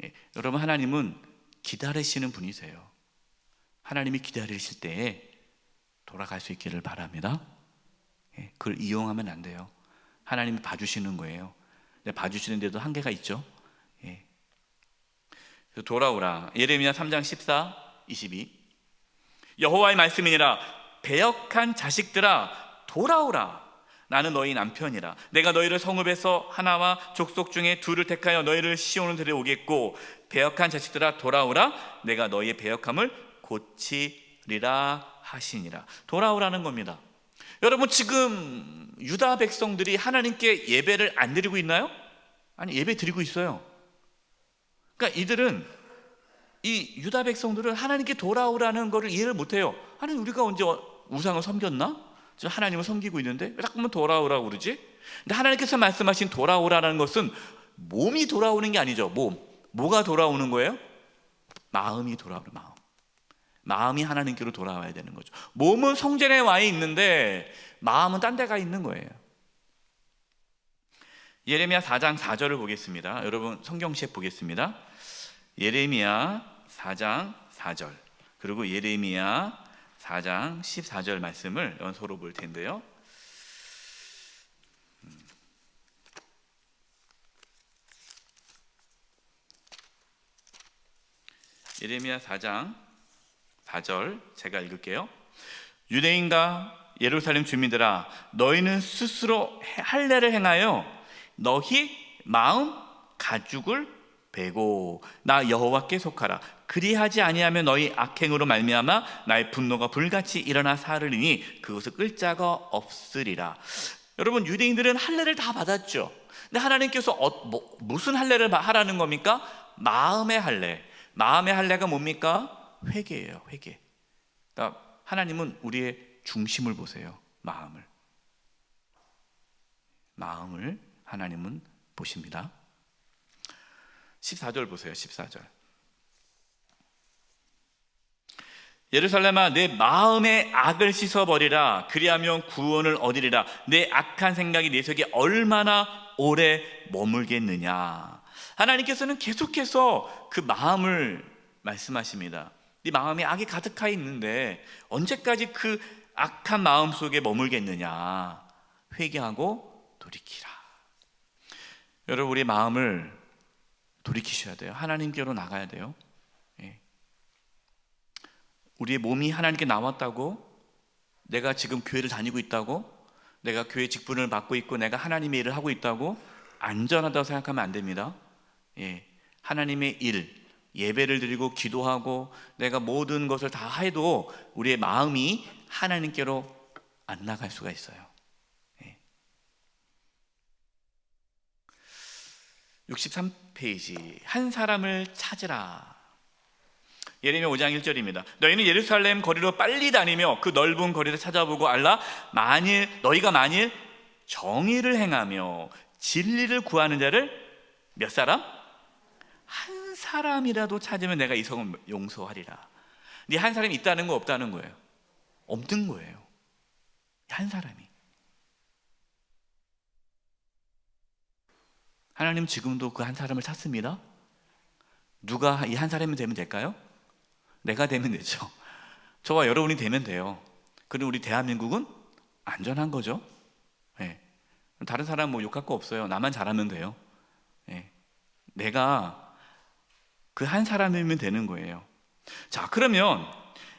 예, 여러분, 하나님은 기다리시는 분이세요. 하나님이 기다리실 때에 돌아갈 수 있기를 바랍니다. 예, 그걸 이용하면 안 돼요. 하나님이 봐주시는 거예요. 봐주시는데도 한계가 있죠. 예. 돌아오라. 예레미야 3장 14, 22. 여호와의 말씀이니라. 배역한 자식들아, 돌아오라. 나는 너희 남편이라. 내가 너희를 성읍에서 하나와 족속 중에 둘을 택하여 너희를 시온으로 데려오겠고, 배역한 자식들아 돌아오라. 내가 너희의 배역함을 고치리라 하시니라. 돌아오라는 겁니다. 여러분, 지금 유다 백성들이 하나님께 예배를 안 드리고 있나요? 아니, 예배 드리고 있어요. 그러니까 이들은, 이 유다 백성들은 하나님께 돌아오라는 것을 이해를 못해요. 하나님, 우리가 언제 우상을 섬겼나? 지금 하나님을 섬기고 있는데 왜 자꾸만 돌아오라고 그러지? 근데 하나님께서 말씀하신 돌아오라는 것은 몸이 돌아오는 게 아니죠. 뭐가 돌아오는 거예요? 마음이 돌아오는 마음. 마음이 하나님께로 돌아와야 되는 거죠. 몸은 성전에 와 있는데 마음은 딴 데 가 있는 거예요. 예레미야 4장 4절을 보겠습니다. 여러분 성경책 보겠습니다. 예레미야 4장 4절, 그리고 예레미야 4장 14절 말씀을 연소로 볼 텐데요. 예레미야 4장 4절 제가 읽을게요. 유대인과 예루살렘 주민들아, 너희는 스스로 할례를 행하여 너희 마음 가죽을 베고 나 여호와께 속하라. 그리하지 아니하면 너희 악행으로 말미암아 나의 분노가 불같이 일어나 사르리니 그것을 끌 자가 없으리라. 여러분, 유대인들은 할례를 다 받았죠. 근데 하나님께서 무슨 할례를 하라는 겁니까? 마음의 할례. 마음의 할례가 뭡니까? 회개예요. 회개. 그러니까 하나님은 우리의 중심을 보세요. 마음을 하나님은 보십니다. 14절 보세요. 14절. 예루살렘아, 내 마음의 악을 씻어버리라. 그리하면 구원을 얻으리라. 내 악한 생각이 내 속에 얼마나 오래 머물겠느냐. 하나님께서는 계속해서 그 마음을 말씀하십니다. 네 마음에 악이 가득하 있는데 언제까지 그 악한 마음 속에 머물겠느냐. 회개하고 돌이키라. 여러분, 우리 마음을 돌이키셔야 돼요. 하나님께로 나가야 돼요. 예. 우리의 몸이 하나님께 나왔다고, 내가 지금 교회를 다니고 있다고, 내가 교회 직분을 맡고 있고 내가 하나님의 일을 하고 있다고 안전하다고 생각하면 안 됩니다. 예. 하나님의 일, 예배를 드리고 기도하고 내가 모든 것을 다 해도 우리의 마음이 하나님께로 안 나갈 수가 있어요. 63페이지. 한 사람을 찾으라. 예레미야 5장 1절입니다. 너희는 예루살렘 거리로 빨리 다니며 그 넓은 거리를 찾아보고 알라. 너희가 만일 정의를 행하며 진리를 구하는 자를 몇 사람? 한 사람이라도 찾으면 내가 이 성을 용서하리라. 근데 한 사람이 있다는 거 없다는 거예요? 없는 거예요. 한 사람이. 하나님 지금도 그 한 사람을 찾습니다. 누가 이 한 사람이 되면 될까요? 내가 되면 되죠. 저와 여러분이 되면 돼요. 그리고 우리 대한민국은 안전한 거죠. 네. 다른 사람 뭐 욕할 거 없어요. 나만 잘하면 돼요. 예. 내가 그 한 사람이면 되는 거예요. 자, 그러면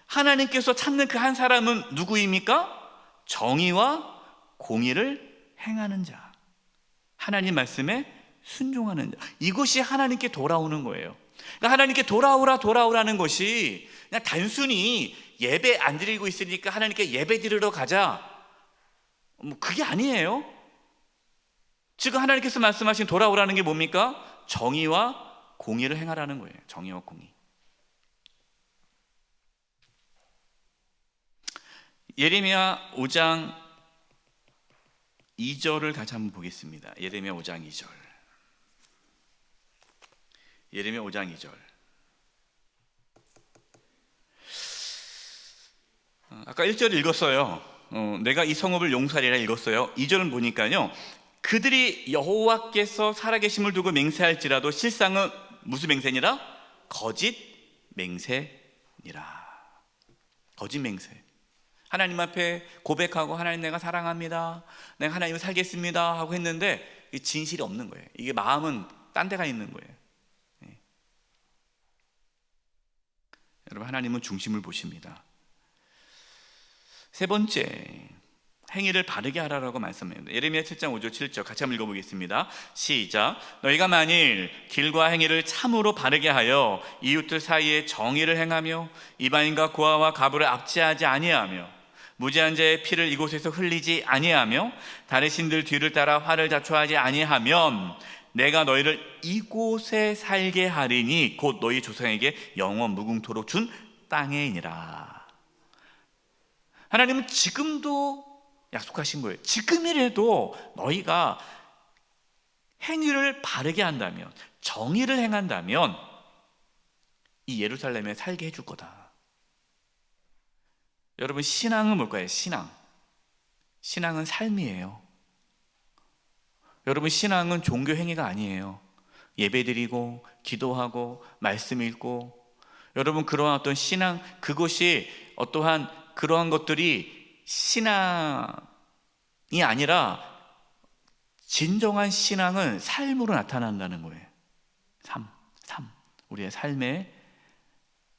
하나님께서 찾는 그 한 사람은 누구입니까? 정의와 공의를 행하는 자, 하나님 말씀에 순종하는 자. 이것이 하나님께 돌아오는 거예요. 그러니까 하나님께 돌아오라는 것이 그냥 단순히 예배 안 드리고 있으니까 하나님께 예배 드리러 가자, 뭐 그게 아니에요. 지금 하나님께서 말씀하신 돌아오라는 게 뭡니까? 정의와 공의를 행하라는 거예요. 정의와 공의. 예레미야 5장 2절을 같이 한번 보겠습니다. 예레미야 5장 2절. 예레미야 5장 2절. 아까 1절 읽었어요. 내가 이 성읍을 용서하리라 읽었어요. 2절은 보니까요, 그들이 여호와께서 살아계심을 두고 맹세할지라도 실상은 무슨 맹세니라? 거짓 맹세니라. 거짓 맹세. 하나님 앞에 고백하고 하나님 내가 사랑합니다, 내가 하나님을 살겠습니다 하고 했는데 진실이 없는 거예요. 이게 마음은 딴 데가 있는 거예요. 네. 여러분, 하나님은 중심을 보십니다. 세 번째, 행위를 바르게 하라고 말씀합니다. 예레미야 7장 5절 7절 같이 한번 읽어보겠습니다. 시작. 너희가 만일 길과 행위를 참으로 바르게 하여 이웃들 사이에 정의를 행하며 이방인과 고아와 가부를 압제하지 아니하며 무죄한 자의 피를 이곳에서 흘리지 아니하며 다른 신들 뒤를 따라 화를 자초하지 아니하면 내가 너희를 이곳에 살게 하리니 곧 너희 조상에게 영원 무궁토록 준 땅에이니라. 하나님은 지금도 약속하신 거예요. 지금이라도 너희가 행위를 바르게 한다면, 정의를 행한다면 이 예루살렘에 살게 해줄 거다. 여러분, 신앙은 뭘까요? 신앙은 삶이에요. 여러분, 신앙은 종교 행위가 아니에요. 예배드리고 기도하고 말씀 읽고, 여러분, 그러한 어떤 신앙, 그것이 어떠한 그러한 것들이 신앙이 아니라 진정한 신앙은 삶으로 나타난다는 거예요. 삶. 우리의 삶에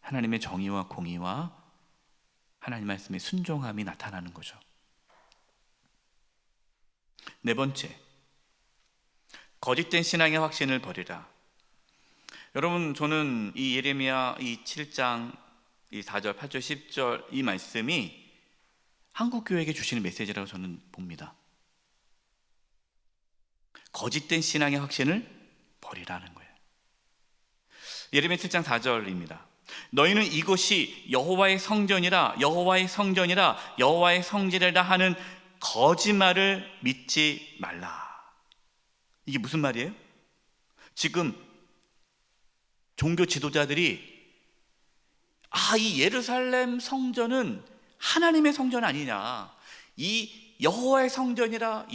하나님의 정의와 공의와 하나님 말씀의 순종함이 나타나는 거죠. 네 번째, 거짓된 신앙의 확신을 버리라. 여러분, 저는 이 예레미야 이 7장 이 4절, 8절, 10절 이 말씀이 한국교회에게 주시는 메시지라고 저는 봅니다. 거짓된 신앙의 확신을 버리라는 거예요. 예레미야 7장 4절입니다. 너희는 이것이 여호와의 성전이라 여호와의 성전이라 하는 거짓말을 믿지 말라. 이게 무슨 말이에요? 지금 종교 지도자들이 이 예루살렘 성전은 하나님의 성전 아니냐, 이 여호와의 성전이라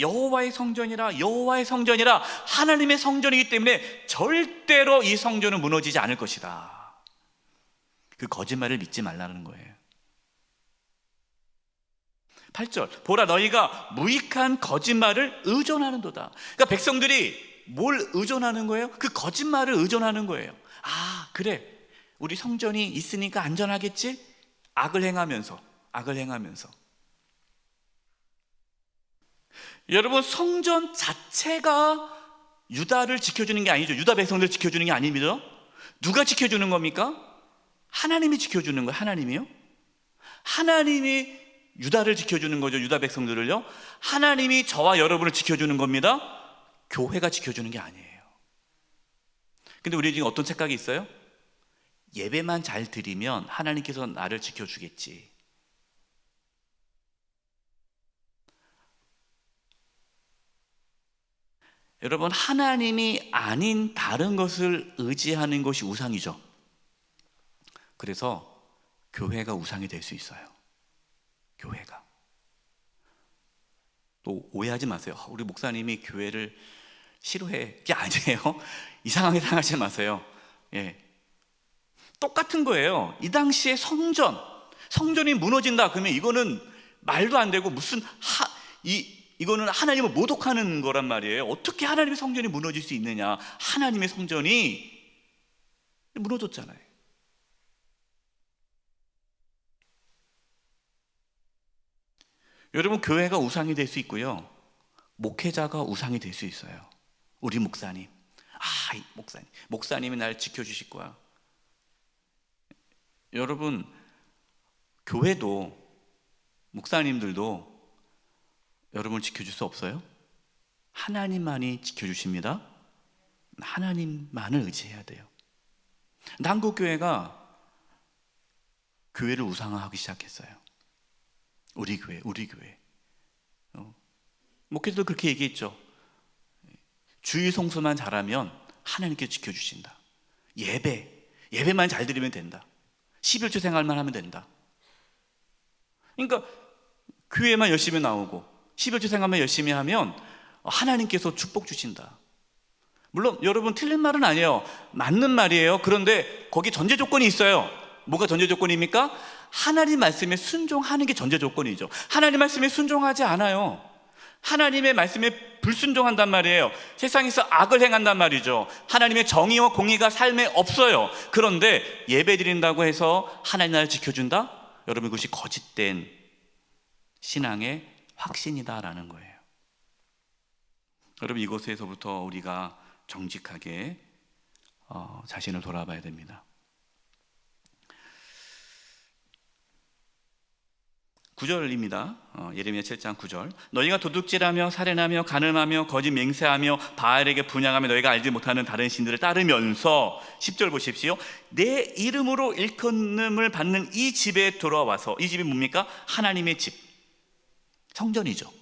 하나님의 성전이기 때문에 절대로 이 성전은 무너지지 않을 것이다. 그 거짓말을 믿지 말라는 거예요. 8절, 보라 너희가 무익한 거짓말을 의존하는도다. 그러니까 백성들이 뭘 의존하는 거예요? 그 거짓말을 의존하는 거예요. 그래, 우리 성전이 있으니까 안전하겠지? 악을 행하면서. 여러분, 성전 자체가 유다를 지켜주는 게 아니죠. 유다 백성들을 지켜주는 게 아닙니다. 누가 지켜주는 겁니까? 하나님이 지켜주는 거예요. 하나님이요? 하나님이 유다를 지켜주는 거죠. 유다 백성들을요. 하나님이 저와 여러분을 지켜주는 겁니다. 교회가 지켜주는 게 아니에요. 근데 우리 지금 어떤 착각이 있어요? 예배만 잘 드리면 하나님께서 나를 지켜주겠지. 여러분, 하나님이 아닌 다른 것을 의지하는 것이 우상이죠. 그래서 교회가 우상이 될 수 있어요. 교회가. 또 오해하지 마세요. 우리 목사님이 교회를 싫어해. 그게 아니에요. 이상하게 생각하지 마세요. 똑같은 거예요. 이 당시에 성전이 무너진다 그러면 이거는 말도 안 되고 무슨 이거는 하나님을 모독하는 거란 말이에요. 어떻게 하나님의 성전이 무너질 수 있느냐? 하나님의 성전이 무너졌잖아요. 여러분, 교회가 우상이 될 수 있고요, 목회자가 우상이 될 수 있어요. 우리 목사님, 이 목사님이 날 지켜주실 거야. 여러분, 교회도, 목사님들도 여러분을 지켜줄 수 없어요. 하나님만이 지켜주십니다. 하나님만을 의지해야 돼요. 한국교회가 교회를 우상화하기 시작했어요. 우리 교회. 목회자도 그렇게 얘기했죠. 주일 성수만 잘하면 하나님께 지켜주신다. 예배만 잘 드리면 된다. 11조 생활만 하면 된다. 그러니까 교회만 열심히 나오고 11조 생활만 열심히 하면 하나님께서 축복 주신다. 물론 여러분, 틀린 말은 아니에요. 맞는 말이에요. 그런데 거기 전제 조건이 있어요. 뭐가 전제 조건입니까? 하나님 말씀에 순종하는 게 전제 조건이죠. 하나님 말씀에 순종하지 않아요, 하나님의 말씀에 불순종한단 말이에요. 세상에서 악을 행한단 말이죠. 하나님의 정의와 공의가 삶에 없어요. 그런데 예배 드린다고 해서 하나님 나라를 지켜준다? 여러분, 그것이 거짓된 신앙의 확신이다라는 거예요. 여러분, 이곳에서부터 우리가 정직하게 자신을 돌아봐야 됩니다. 9절입니다. 예레미야 7장 9절. 너희가 도둑질하며 살인하며 간음하며 거짓 맹세하며 바알에게 분향하며 너희가 알지 못하는 다른 신들을 따르면서, 10절 보십시오. 내 이름으로 일컫음을 받는 이 집에 돌아와서, 이 집이 뭡니까? 하나님의 집, 성전이죠.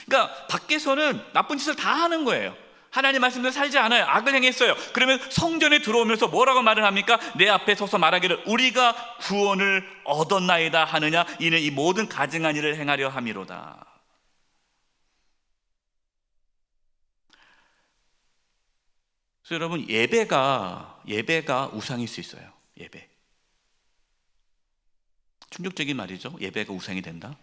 그러니까 밖에서는 나쁜 짓을 다 하는 거예요. 하나님 말씀대로 살지 않아요. 악을 행했어요. 그러면 성전에 들어오면서 뭐라고 말을 합니까? 내 앞에 서서 말하기를 우리가 구원을 얻었나이다 하느냐, 이는 이 모든 가증한 일을 행하려 함이로다. 그래서 여러분, 예배가 우상일 수 있어요. 예배, 충격적인 말이죠. 예배가 우상이 된다.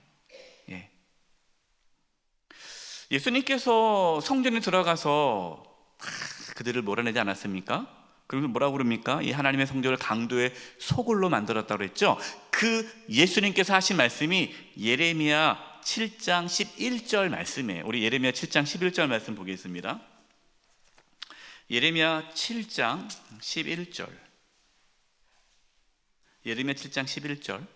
예수님께서 성전에 들어가서 그들을 몰아내지 않았습니까? 그리고 뭐라고 그럽니까? 이 하나님의 성전을 강도의 소굴로 만들었다고 했죠. 그 예수님께서 하신 말씀이 예레미야 7장 11절 말씀이에요. 우리 예레미야 7장 11절 말씀 보겠습니다. 예레미야 7장 11절. 예레미야 7장 11절.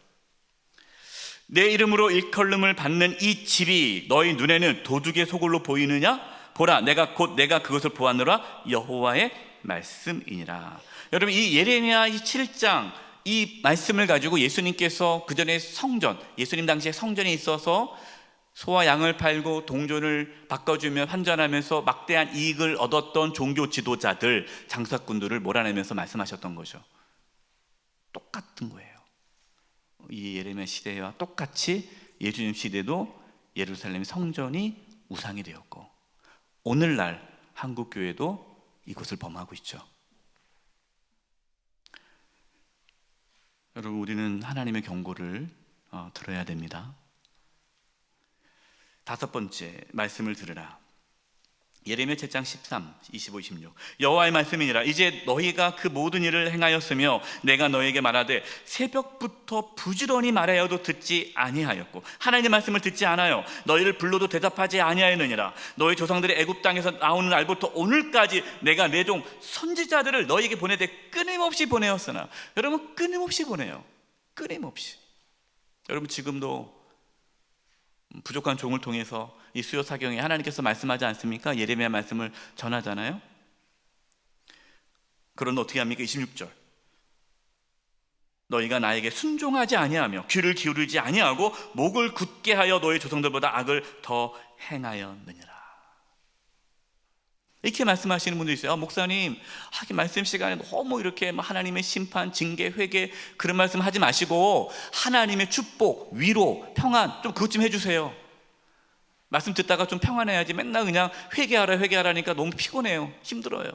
내 이름으로 일컬음을 받는 이 집이 너희 눈에는 도둑의 소굴로 보이느냐? 보라, 내가 그것을 보았노라. 여호와의 말씀이니라. 여러분, 이 예레미야 7장 이 말씀을 가지고 예수님께서 그 전에 예수님 당시에 성전에 있어서 소와 양을 팔고 동전을 바꿔주며 환전하면서 막대한 이익을 얻었던 종교 지도자들, 장사꾼들을 몰아내면서 말씀하셨던 거죠. 똑같은 거예요. 이 예레미야 시대와 똑같이 예수님 시대도 예루살렘 성전이 우상이 되었고, 오늘날 한국 교회도 이것을 범하고 있죠. 여러분, 우리는 하나님의 경고를 들어야 됩니다. 5번째, 말씀을 들으라. 예레미야 7장 13, 25, 26. 여호와의 말씀이니라. 이제 너희가 그 모든 일을 행하였으며 내가 너희에게 말하되 새벽부터 부지런히 말하여도 듣지 아니하였고 하나님의 말씀을 듣지 않아요. 너희를 불러도 대답하지 아니하였느니라. 너희 조상들이 애굽 땅에서 나오는 날부터 오늘까지 내가 내 종 선지자들을 너희에게 보내되 끊임없이 보내었으나. 여러분, 끊임없이 보내요. 끊임없이. 여러분, 지금도 부족한 종을 통해서 이 수요 사경에 하나님께서 말씀하지 않습니까? 예레미야 말씀을 전하잖아요. 그런데 어떻게 합니까? 26절. 너희가 나에게 순종하지 아니하며 귀를 기울이지 아니하고 목을 굳게 하여 너희 조상들보다 악을 더 행하였느니라. 이렇게 말씀하시는 분도 있어요. 목사님, 말씀 시간에 너무 이렇게 하나님의 심판, 징계, 회개 그런 말씀 하지 마시고 하나님의 축복, 위로, 평안 좀 그것 좀 해주세요. 말씀 듣다가 좀 평안해야지 맨날 그냥 회개하라니까 너무 피곤해요. 힘들어요.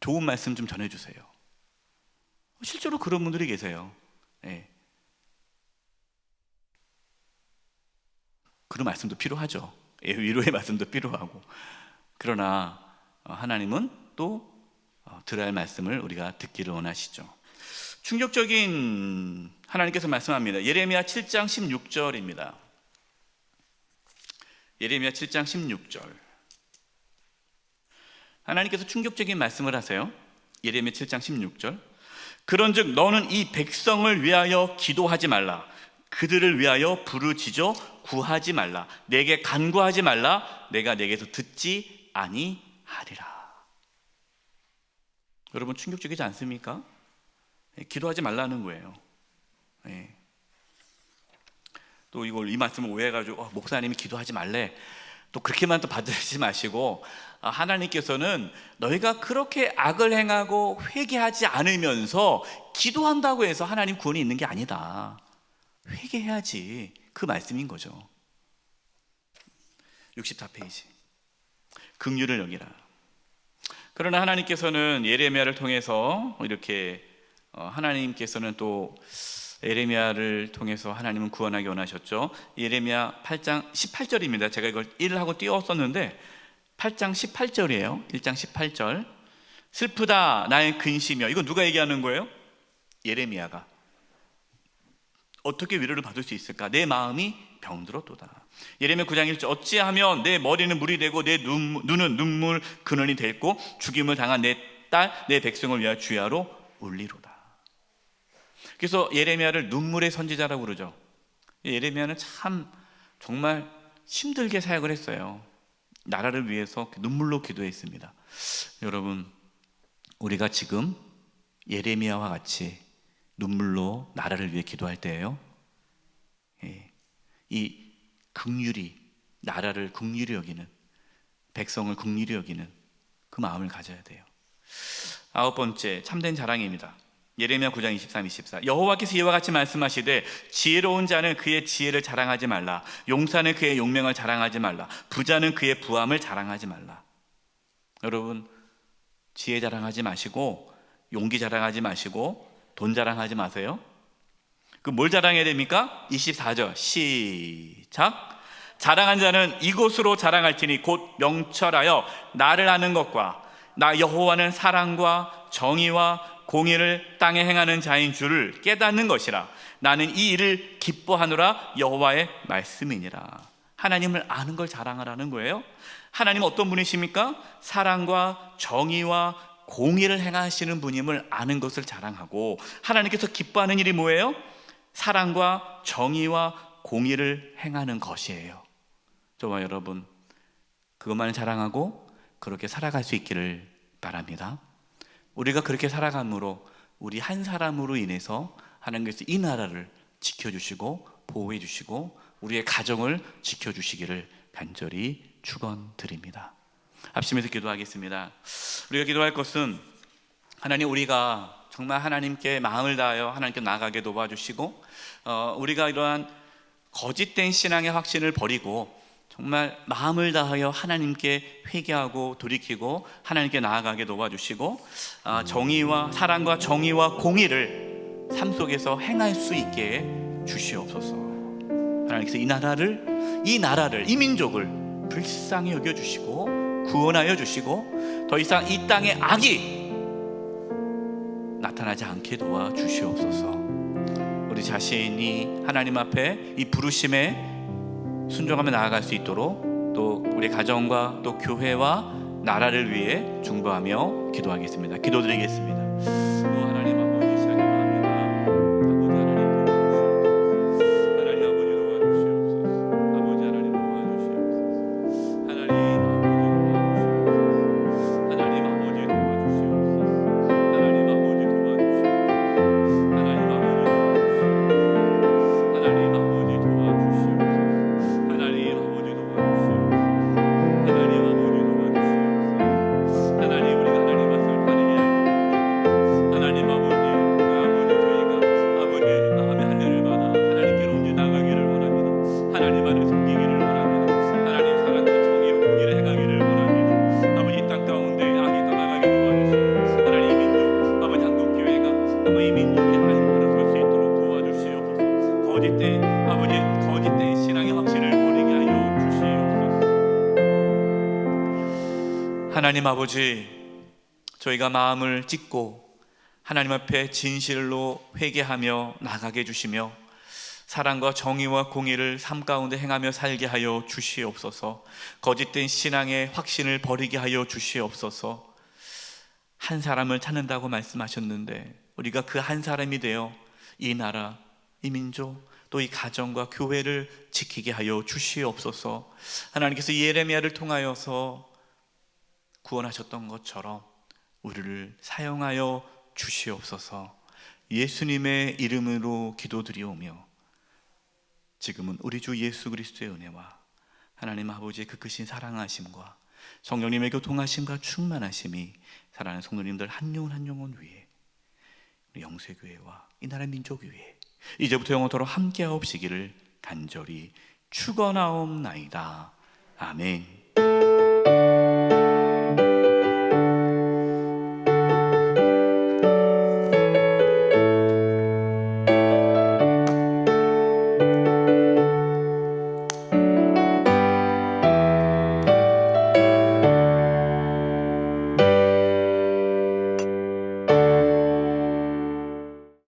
좋은 말씀 좀 전해주세요. 실제로 그런 분들이 계세요. 네. 그런 말씀도 필요하죠. 위로의 말씀도 필요하고, 그러나 하나님은 또 들어야 할 말씀을 우리가 듣기를 원하시죠. 충격적인 하나님께서 말씀합니다. 예레미야 7장 16절입니다. 예레미야 7장 16절. 하나님께서 충격적인 말씀을 하세요. 예레미야 7장 16절. 그런즉 너는 이 백성을 위하여 기도하지 말라. 그들을 위하여 부르짖어 구하지 말라. 내게 간구하지 말라. 내가 내게서 듣지 아니하리라. 여러분, 충격적이지 않습니까? 기도하지 말라는 거예요. 또 이 말씀을 오해해가지고 목사님이 기도하지 말래, 또 그렇게만 또 받으시지 마시고, 하나님께서는 너희가 그렇게 악을 행하고 회개하지 않으면서 기도한다고 해서 하나님 구원이 있는 게 아니다. 회개해야지, 그 말씀인 거죠. 64페이지. 긍휼을 여기라. 그러나 하나님께서는 예레미야를 통해서 이렇게 하나님께서는 또 예레미야를 통해서 하나님은 구원하기 원하셨죠. 예레미야 8장 18절입니다. 제가 이걸 1하고 띄웠었는데 8장 18절이에요. 1장 18절. 슬프다 나의 근심이여. 이거 누가 얘기하는 거예요? 예레미야가. 어떻게 위로를 받을 수 있을까? 내 마음이 병들었도다. 예레미야 9장 1절. 어찌하면 내 머리는 물이 되고 내 눈은 눈물 근원이 됐고 죽임을 당한 내 딸 내 백성을 위하여 주야로 울리로다. 그래서 예레미야를 눈물의 선지자라고 그러죠. 예레미야는 참 정말 힘들게 사역을 했어요. 나라를 위해서 눈물로 기도했습니다. 여러분, 우리가 지금 예레미야와 같이 눈물로 나라를 위해 기도할 때예요. 이 긍휼이, 나라를 긍휼히 여기는, 백성을 긍휼히 여기는 그 마음을 가져야 돼요. 9번째, 참된 자랑입니다. 예레미야 9장 23, 24. 여호와께서 이와 같이 말씀하시되 지혜로운 자는 그의 지혜를 자랑하지 말라. 용사는 그의 용명을 자랑하지 말라. 부자는 그의 부함을 자랑하지 말라. 여러분, 지혜 자랑하지 마시고 용기 자랑하지 마시고 돈 자랑하지 마세요. 그 뭘 자랑해야 됩니까? 24절 시작. 자랑한 자는 이곳으로 자랑할 테니 곧 명철하여 나를 아는 것과 나 여호와는 사랑과 정의와 공의를 땅에 행하는 자인 줄을 깨닫는 것이라. 나는 이 일을 기뻐하노라. 여호와의 말씀이니라. 하나님을 아는 걸 자랑하라는 거예요. 하나님은 어떤 분이십니까? 사랑과 정의와 공의를 행하시는 분임을 아는 것을 자랑하고, 하나님께서 기뻐하는 일이 뭐예요? 사랑과 정의와 공의를 행하는 것이에요. 저와 여러분, 그것만을 자랑하고 그렇게 살아갈 수 있기를 바랍니다. 우리가 그렇게 살아감으로 우리 한 사람으로 인해서 하나님께서 이 나라를 지켜주시고 보호해 주시고 우리의 가정을 지켜주시기를 간절히 축원드립니다. 합심해서 기도하겠습니다. 우리가 기도할 것은, 하나님, 우리가 정말 하나님께 마음을 다하여 하나님께 나아가게 도와주시고, 우리가 이러한 거짓된 신앙의 확신을 버리고 정말 마음을 다하여 하나님께 회개하고 돌이키고 하나님께 나아가게 도와주시고, 정의와 사랑과 정의와 공의를 삶 속에서 행할 수 있게 주시옵소서. 하나님께서 이 나라를 이 민족을 불쌍히 여겨주시고 구원하여 주시고 더 이상 이 땅에 악이 나타나지 않게 도와주시옵소서. 우리 자신이 하나님 앞에 이 부르심에 순종하며 나아갈 수 있도록, 또 우리 가정과 또 교회와 나라를 위해 중보하며 기도하겠습니다. 기도드리겠습니다. 하나님 아버지, 시작합니다. 아버지 하나님 도와주시옵소서. 아버지 하나님 도와주시옵소서. 하나님 아버지 도와주시옵소서. 하나님 아버지 도와주시옵소서. 하나님 아버지 도와주시옵소서. 하나님 아버지 도와주시옵소서. 하나님 아버지 도와주시옵소서. 하나님 아버지 도와주시옵소서. 하나님, 우리가 하나님 말씀을 바르게 알고 하나님 아버지, 저희가 마음을 찢고 하나님 앞에 진실로 회개하며 나가게 해주시며 사랑과 정의와 공의를 삶 가운데 행하며 살게 하여 주시옵소서. 거짓된 신앙의 확신을 버리게 하여 주시옵소서. 한 사람을 찾는다고 말씀하셨는데 우리가 그 한 사람이 되어 이 나라, 이 민족, 또 이 가정과 교회를 지키게 하여 주시옵소서. 하나님께서 예레미야를 통하여서 구원하셨던 것처럼 우리를 사용하여 주시옵소서. 예수님의 이름으로 기도드리오며 지금은 우리 주 예수 그리스도의 은혜와 하나님 아버지의 그 크신 사랑하심과 성령님의 교통하심과 충만하심이 사랑하는 성도님들 한 영혼 한 영혼 위에, 우리 영세교회와 이 나라 민족 위에 이제부터 영원토록 함께하옵시기를 간절히 축원하옵나이다. 아멘.